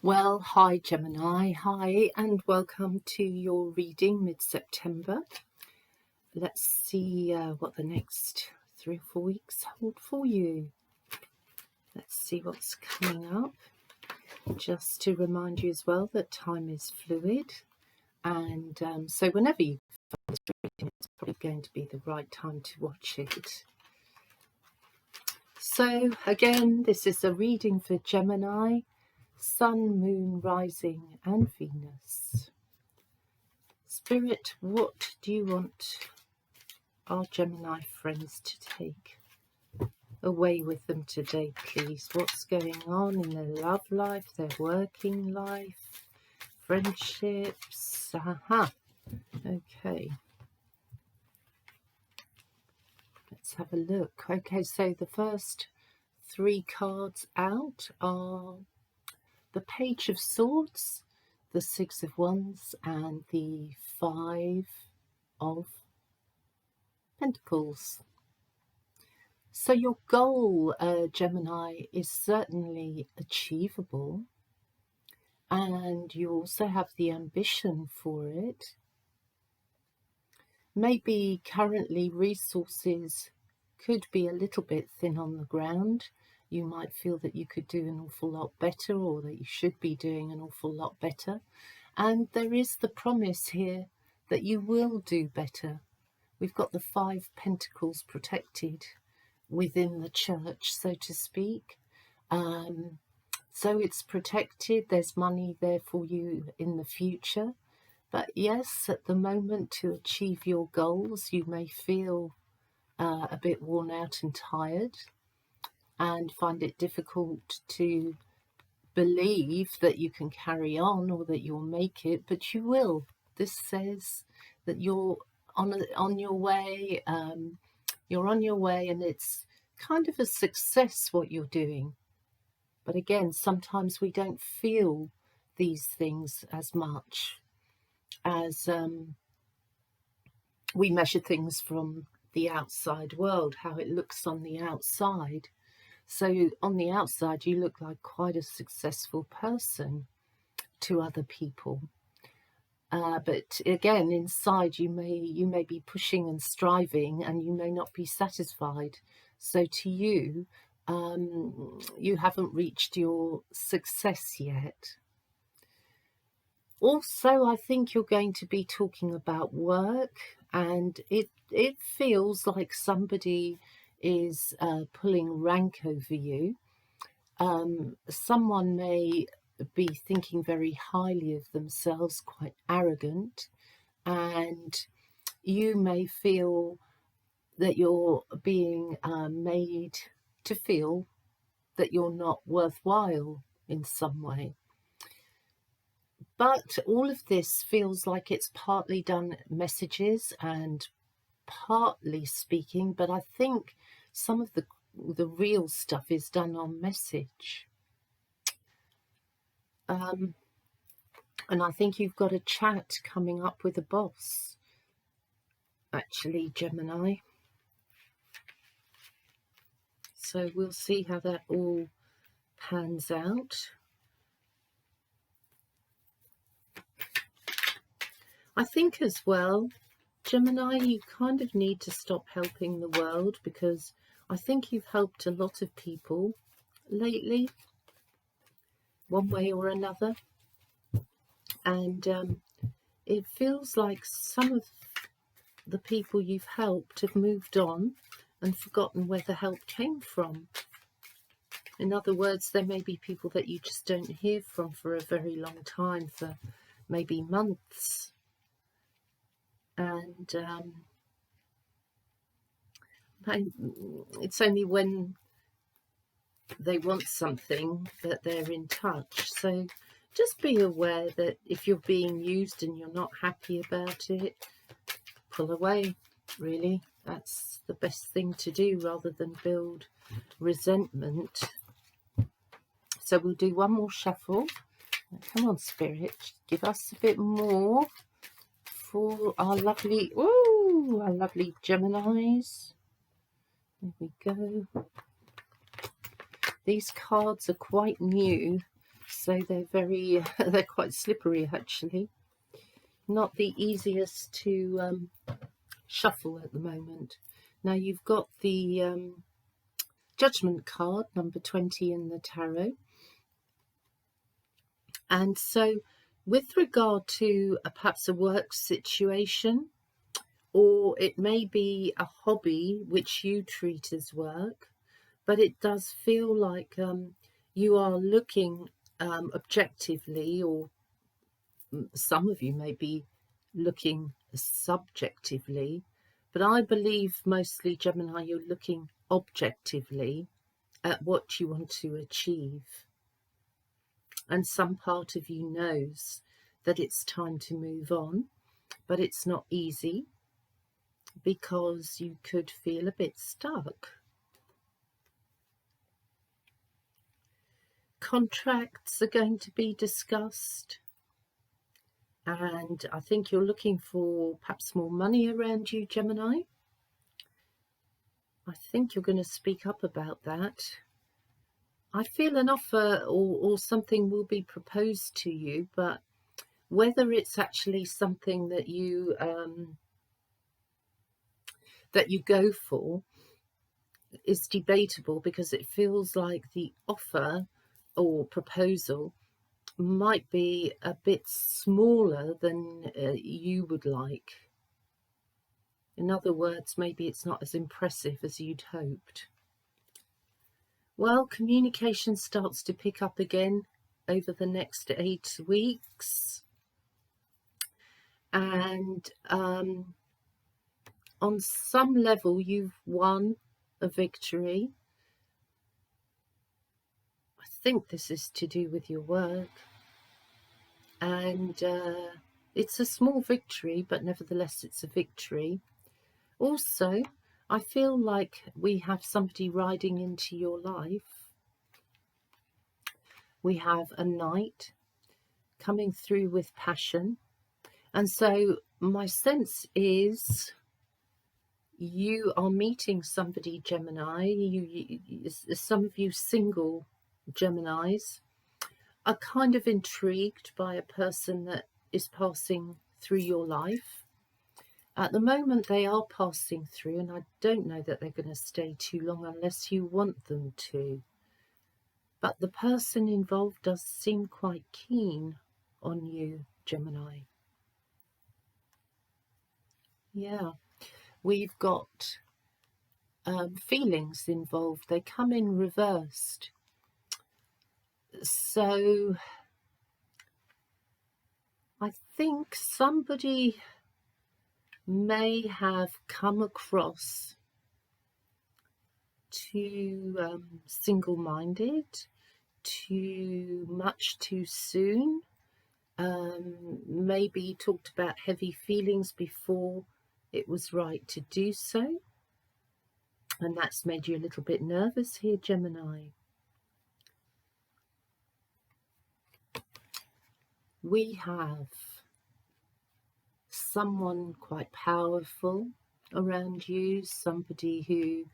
Well, hi Gemini, hi, and welcome to your reading mid-September. Let's see what the next 3 or 4 weeks hold for you. Let's see what's coming up. Just to remind you as well that time is fluid, and so whenever you find this reading, it's probably going to be the right time to watch it. So again, this is a reading for Gemini, Sun, Moon, Rising and Venus. Spirit, what do you want our Gemini friends to take away with them today, please? What's going on in their love life, their working life, friendships? Okay. Let's have a look. Okay, so the first 3 cards out are the Page of Swords, the 6 of Wands, and the 5 of Pentacles. So your goal, Gemini, is certainly achievable, and you also have the ambition for it. Maybe currently resources could be a little bit thin on the ground. You might feel that you could do an awful lot better, or that you should be doing an awful lot better. And there is the promise here that you will do better. We've got the 5 Pentacles protected within the church, so to speak. So it's protected. There's money there for you in the future. But yes, at the moment, to achieve your goals, you may feel a bit worn out and tired, and find it difficult to believe that you can carry on or that you'll make it, but you will. This says that you're on your way. You're on your way, and it's kind of a success what you're doing. But again, sometimes we don't feel these things as much as we measure things from the outside world, how it looks on the outside. So on the outside, you look like quite a successful person to other people. But again, inside you may be pushing and striving, and you may not be satisfied. So to you, you haven't reached your success yet. Also, I think you're going to be talking about work, and it feels like somebody is pulling rank over you. Someone may be thinking very highly of themselves, quite arrogant, and you may feel that you're being made to feel that you're not worthwhile in some way. But all of this feels like it's partly done messages and partly speaking, but I think some of the real stuff is done on message. And I think you've got a chat coming up with a boss, actually, Gemini. So we'll see how that all pans out. I think as well, Gemini, you kind of need to stop helping the world, because I think you've helped a lot of people lately, one way or another. And it feels like some of the people you've helped have moved on and forgotten where the help came from. In other words, there may be people that you just don't hear from for a very long time, for maybe months. And it's only when they want something that they're in touch. So just be aware that if you're being used and you're not happy about it, pull away, really. That's the best thing to do, rather than build resentment. So we'll do one more shuffle. Come on, Spirit, give us a bit more for our lovely Geminis. There we go. These cards are quite new So they're very, they're quite slippery actually. Not the easiest to shuffle at the moment. Now you've got the Judgment card, number 20 in the tarot. And so with regard to perhaps a work situation, or it may be a hobby which you treat as work, but it does feel like you are looking objectively, or some of you may be looking subjectively, but I believe mostly, Gemini, you're looking objectively at what you want to achieve. And some part of you knows that it's time to move on, but it's not easy because you could feel a bit stuck. Contracts are going to be discussed, and I think you're looking for perhaps more money around you, Gemini. I think you're going to speak up about that. I feel an offer or something will be proposed to you, but whether it's actually something that you go for is debatable, because it feels like the offer or proposal might be a bit smaller than you would like. In other words, maybe it's not as impressive as you'd hoped. Well, communication starts to pick up again over the next 8 weeks. And on some level, you've won a victory. I think this is to do with your work. And it's a small victory, but nevertheless, it's a victory. Also, I feel like we have somebody riding into your life. We have a knight coming through with passion. And so my sense is you are meeting somebody, Gemini. Some of you single Geminis are kind of intrigued by a person that is passing through your life. At the moment, they are passing through, and I don't know that they're going to stay too long unless you want them to. But the person involved does seem quite keen on you, Gemini. Yeah, we've got feelings involved. They come in reversed. So I think somebody may have come across too single-minded, too much too soon, maybe talked about heavy feelings before it was right to do so, and that's made you a little bit nervous here, Gemini. We have someone quite powerful around you, somebody who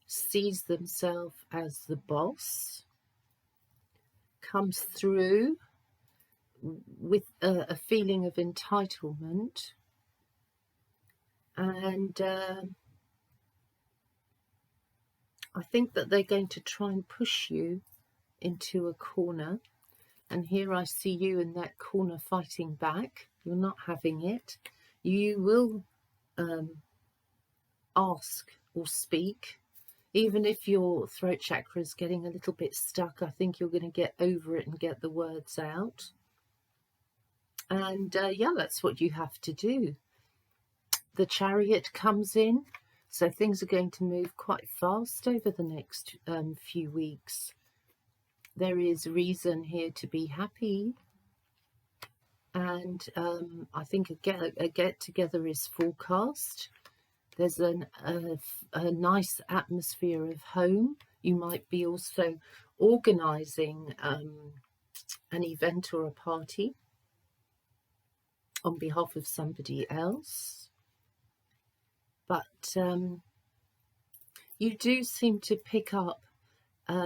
sees themselves as the boss, comes through with a feeling of entitlement, and I think that they're going to try and push you into a corner. And here I see you in that corner fighting back. You're not having it. You will ask or speak. Even if your throat chakra is getting a little bit stuck, I think you're going to get over it and get the words out. And yeah, that's what you have to do. The Chariot comes in, so things are going to move quite fast over the next few weeks. There is reason here to be happy, and I think a get-together is forecast. There's a nice atmosphere of home. You might be also organising an event or a party on behalf of somebody else. But you do seem to pick up,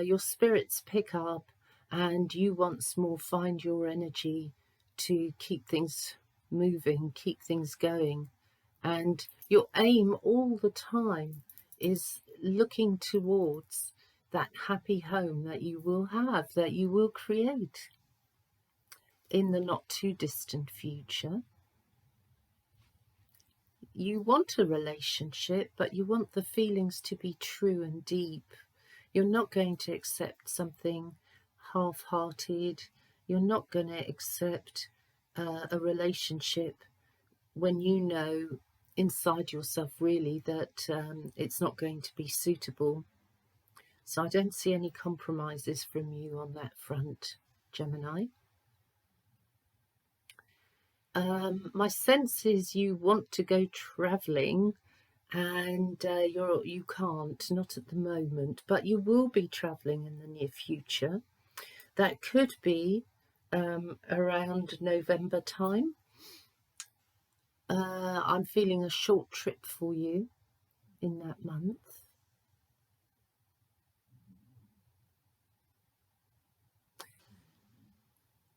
your spirits pick up and you once more find your energy to keep things moving, keep things going. And your aim all the time is looking towards that happy home that you will have, that you will create in the not too distant future. You want a relationship, but you want the feelings to be true and deep. You're not going to accept something half-hearted. You're not going to accept a relationship when you know inside yourself really that it's not going to be suitable. So I don't see any compromises from you on that front, Gemini. My sense is you want to go travelling, and you can't, not at the moment, but you will be travelling in the near future. That could be around November time. I'm feeling a short trip for you in that month.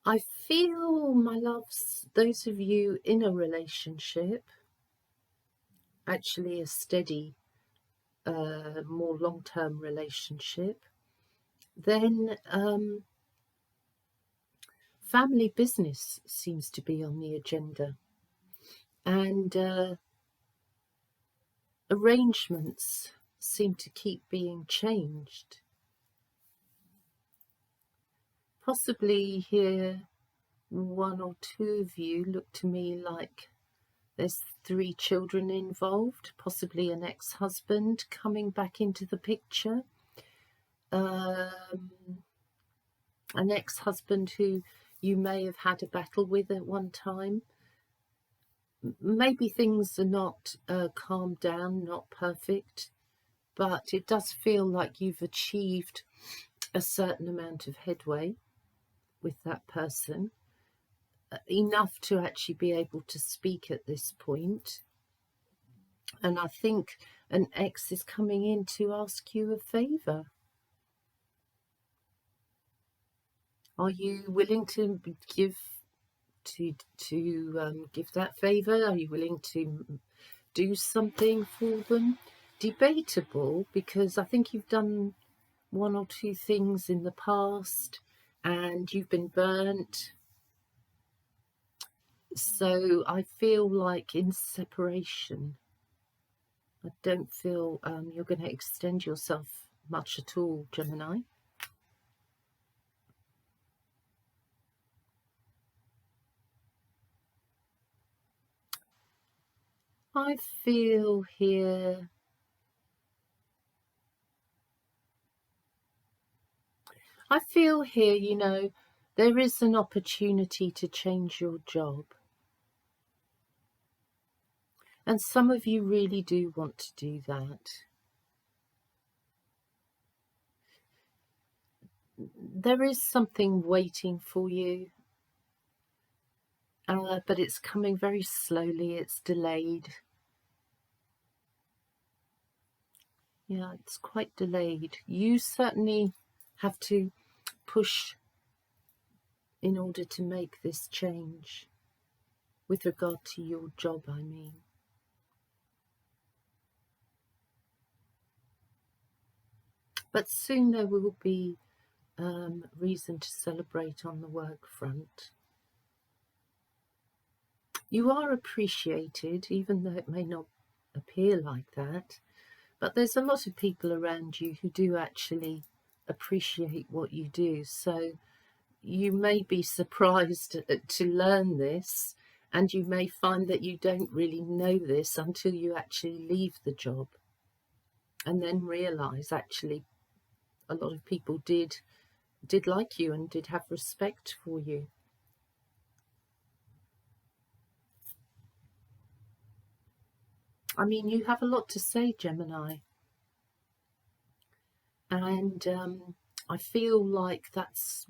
I feel, my loves, those of you in a relationship, actually a steady, more long-term relationship, then family business seems to be on the agenda, and arrangements seem to keep being changed. Possibly here, one or two of you look to me like there's 3 children involved, possibly an ex-husband coming back into the picture. An ex-husband who you may have had a battle with at one time. Maybe things are not calmed down, not perfect, but it does feel like you've achieved a certain amount of headway with that person, enough to actually be able to speak at this point. And I think an ex is coming in to ask you a favour. Are you willing to give give that favour? Are you willing to do something for them? Debatable, because I think you've done 1 or 2 things in the past and you've been burnt. So I feel like in separation, I don't feel you're going to extend yourself much at all, Gemini. I feel here you know, there is an opportunity to change your job. And some of you really do want to do that. There is something waiting for you, but it's coming very slowly, it's delayed. Yeah, it's quite delayed. You certainly have to push in order to make this change, with regard to your job, I mean. But soon there will be reason to celebrate on the work front. You are appreciated, even though it may not appear like that. But there's a lot of people around you who do actually appreciate what you do. So you may be surprised to learn this, and you may find that you don't really know this until you actually leave the job and then realise actually a lot of people did like you and did have respect for you. I mean, you have a lot to say, Gemini. And I feel like that's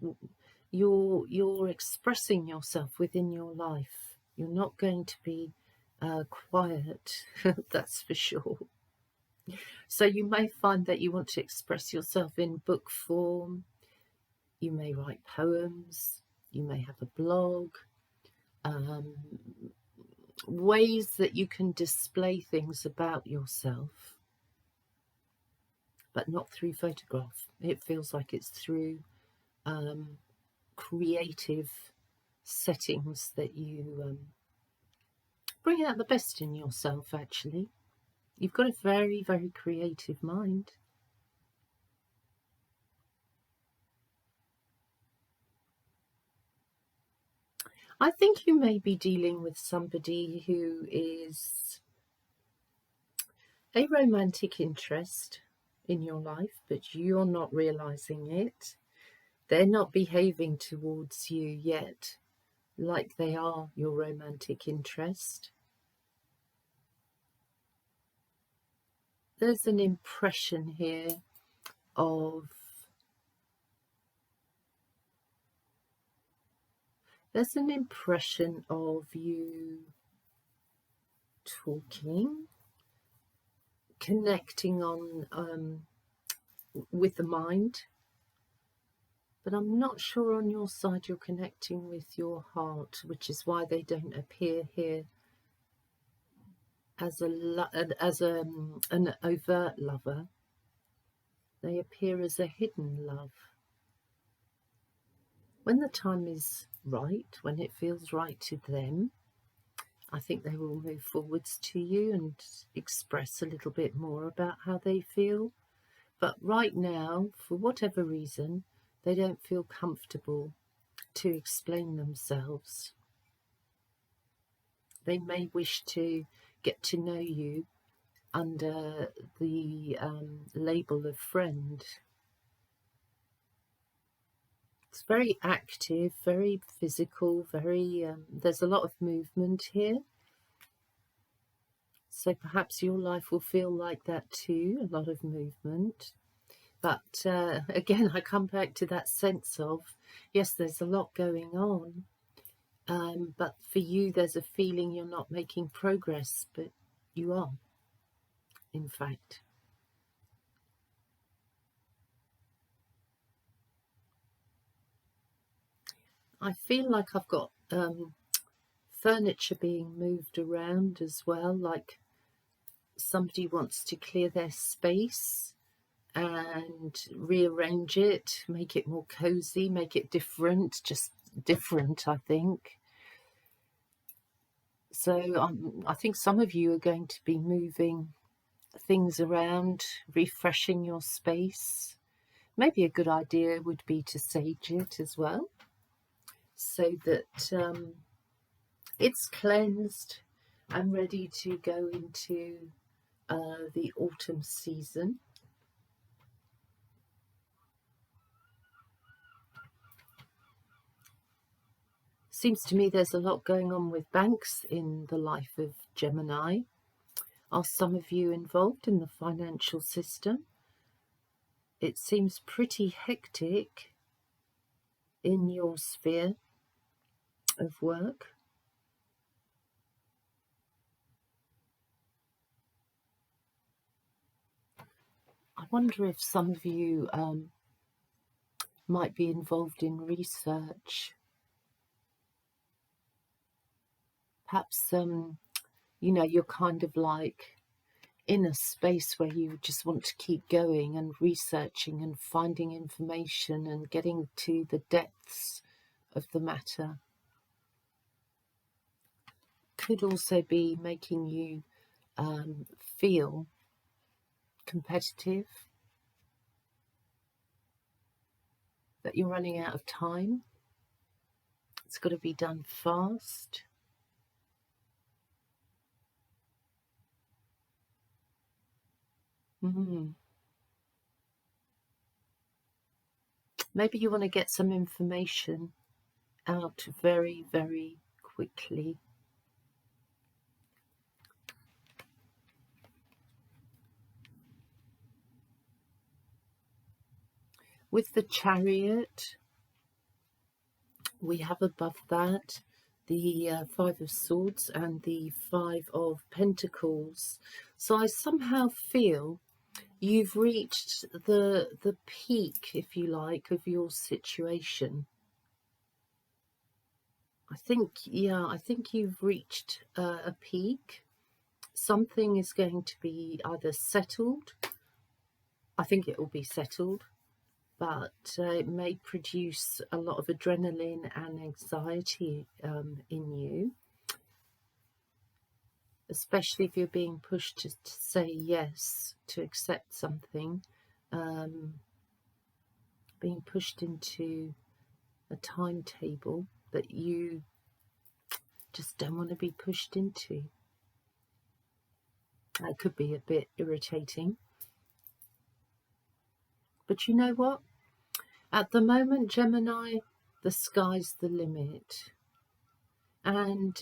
you're expressing yourself within your life. You're not going to be quiet, that's for sure. So you may find that you want to express yourself in book form, You may write poems, you may have a blog, ways that you can display things about yourself, but not through photograph. It feels like it's through creative settings that you bring out the best in yourself, actually. You've got a very, very creative mind. I think you may be dealing with somebody who is a romantic interest in your life, but you're not realizing it. They're not behaving towards you yet like they are your romantic interest. There's an impression here of you talking, connecting on with the mind, but I'm not sure on your side you're connecting with your heart, which is why they don't appear here as an overt lover. They appear as a hidden love. When the time is right, when it feels right to them, I think they will move forwards to you and express a little bit more about how they feel. But right now, for whatever reason, they don't feel comfortable to explain themselves. They may wish to get to know you under the label of friend. It's very active, very physical, very there's a lot of movement here. So perhaps your life will feel like that too, a lot of movement. But again, I come back to that sense of, yes, there's a lot going on. But for you, there's a feeling you're not making progress, but you are, in fact. I feel like I've got furniture being moved around as well, like somebody wants to clear their space and rearrange it, make it more cozy, make it different, just different, I think. So I think some of you are going to be moving things around, refreshing your space. Maybe a good idea would be to sage it as well, so that it's cleansed and ready to go into the autumn season. Seems to me there's a lot going on with banks in the life of Gemini. Are some of you involved in the financial system? It seems pretty hectic in your sphere of work. I wonder if some of you might be involved in research. Perhaps, you're kind of like in a space where you just want to keep going and researching and finding information and getting to the depths of the matter. Could also be making you feel competitive, that you're running out of time. It's got to be done fast. Maybe you want to get some information out very, very quickly. With the Chariot, we have above that the Five of Swords and the Five of Pentacles. So I somehow feel you've reached the peak, if you like, of your situation. I think you've reached a peak. Something is going to be either settled. I think it will be settled, but it may produce a lot of adrenaline and anxiety in you, especially if you're being pushed to say yes, to accept something, being pushed into a timetable that you just don't want to be pushed into. That could be a bit irritating. But you know what? At the moment, Gemini, the sky's the limit. And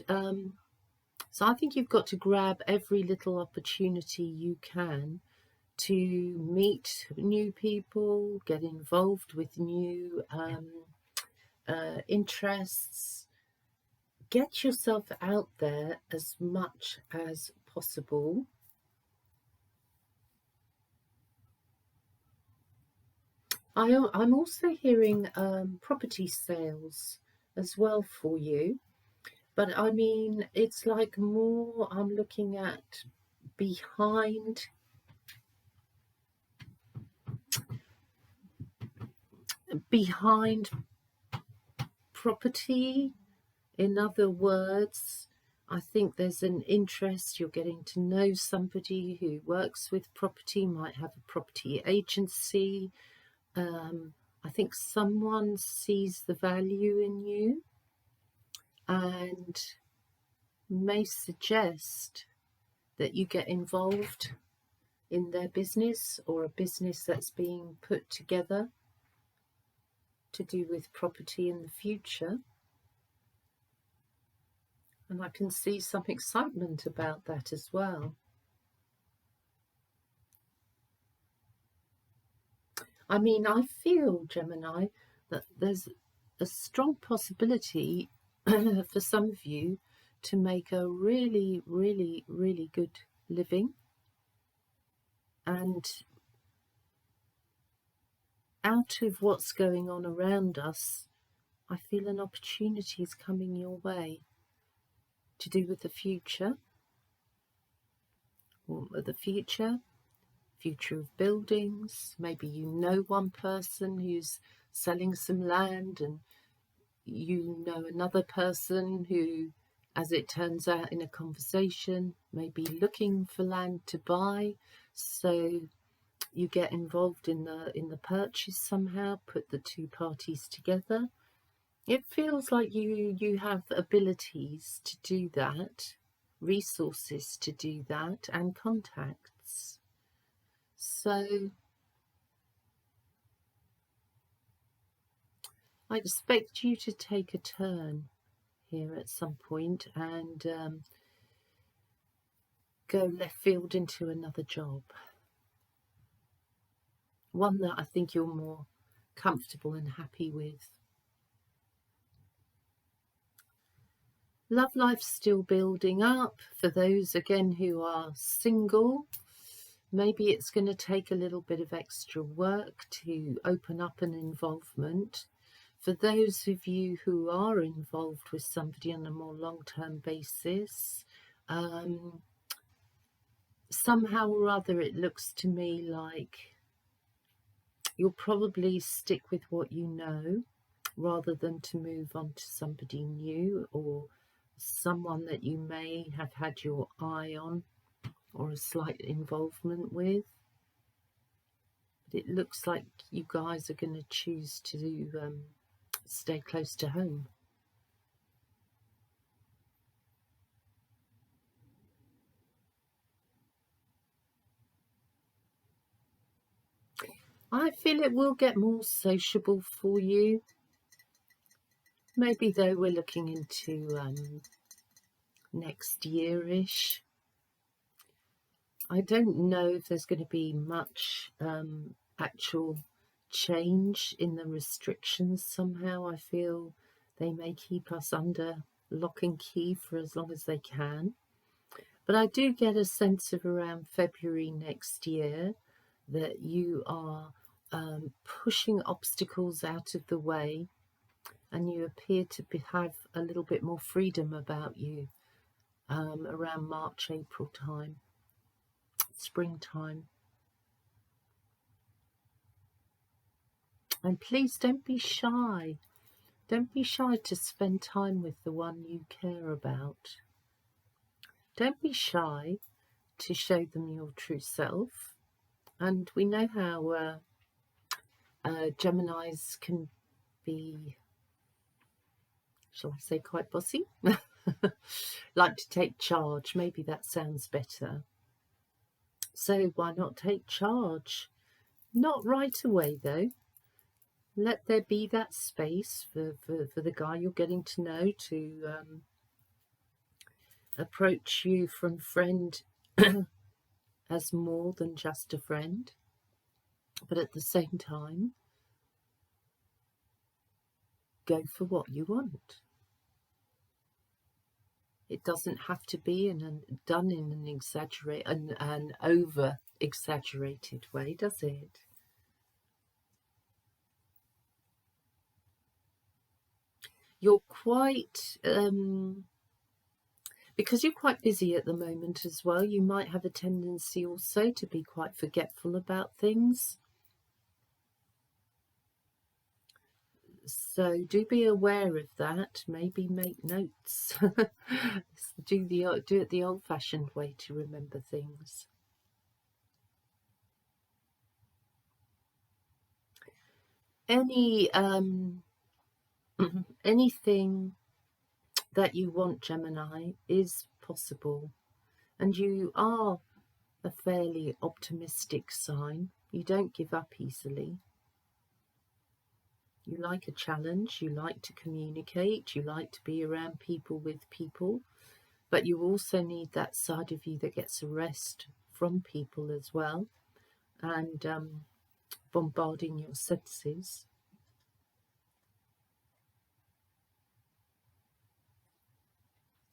so I think you've got to grab every little opportunity you can to meet new people, get involved with new interests. Get yourself out there as much as possible. I'm also hearing property sales as well for you. But I mean, it's like more I'm looking at behind property. In other words, I think there's an interest. You're getting to know somebody who works with property, might have a property agency. I think someone sees the value in you and may suggest that you get involved in their business or a business that's being put together to do with property in the future. And I can see some excitement about that as well. I mean, I feel, Gemini, that there's a strong possibility for some of you to make a really, really, really good living. And out of what's going on around us, I feel an opportunity is coming your way to do with the future, or the future of buildings. Maybe you know one person who's selling some land, and you know another person who, as it turns out in a conversation, may be looking for land to buy. So you get involved in the purchase somehow, put the two parties together. It feels like you have abilities to do that, resources to do that, and contacts. So I expect you to take a turn here at some point and go left field into another job. One that I think you're more comfortable and happy with. Love life's still building up. For those, again, who are single, maybe it's going to take a little bit of extra work to open up an involvement. For those of you who are involved with somebody on a more long-term basis, somehow or other it looks to me like you'll probably stick with what you know rather than to move on to somebody new or someone that you may have had your eye on or a slight involvement with. But it looks like you guys are going to choose to stay close to home. I feel it will get more sociable for you. Maybe though we're looking into next year-ish. I don't know if there's going to be much actual change in the restrictions. Somehow I feel they may keep us under lock and key for as long as they can. But I do get a sense of around February next year that you are pushing obstacles out of the way, and you appear to have a little bit more freedom about you around March, April time, springtime. And please don't be shy. Don't be shy to spend time with the one you care about. Don't be shy to show them your true self. And we know how Geminis can be, shall I say, quite bossy. Like to take charge. Maybe that sounds better. So why not take charge? Not right away though. Let there be that space for the guy you're getting to know to approach you from friend as more than just a friend. But at the same time, go for what you want. It doesn't have to be done in an over exaggerated way, does it? You're quite because you're quite busy at the moment as well, you might have a tendency also to be quite forgetful about things. So do be aware of that. Maybe make notes. do it the old-fashioned way to remember things. Any anything that you want, Gemini, is possible, and you are a fairly optimistic sign. You don't give up easily. You like a challenge, you like to communicate, you like to be around people with people, but you also need that side of you that gets a rest from people as well, and bombarding your senses.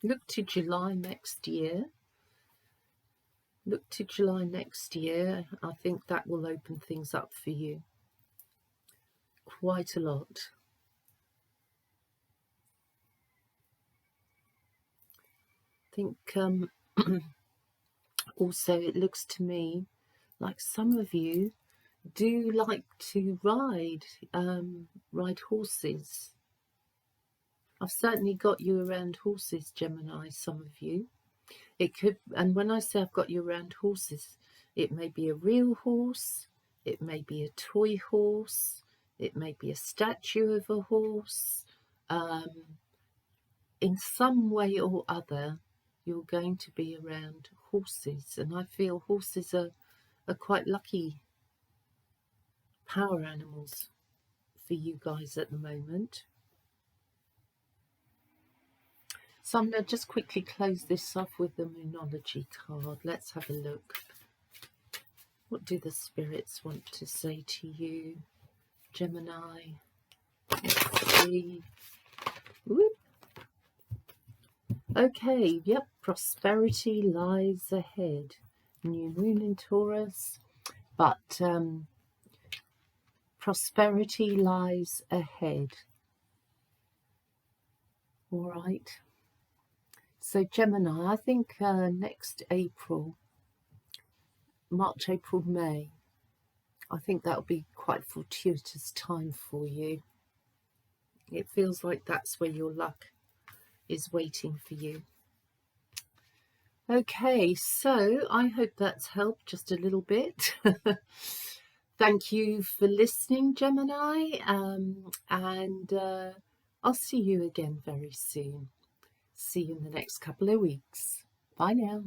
Look to July next year. Look to July next year. I think that will open things up for you quite a lot. I think also it looks to me like some of you do like to ride horses. I've certainly got you around horses, Gemini, some of you. It could, and when I say I've got you around horses, it may be a real horse, it may be a toy horse, it may be a statue of a horse. In some way or other, you're going to be around horses, and I feel horses are quite lucky power animals for you guys at the moment. So I'm going to just quickly close this off with the Moonology card. Let's have a look. What do the spirits want to say to you, Gemini? Let's see. Whoop. Okay, yep, prosperity lies ahead. New moon in Taurus, but prosperity lies ahead. All right. So Gemini, I think next April, March, April, May, I think that'll be quite fortuitous time for you. It feels like that's where your luck is waiting for you. Okay, so I hope that's helped just a little bit. Thank you for listening, Gemini, and I'll see you again very soon. See you in the next couple of weeks. Bye now.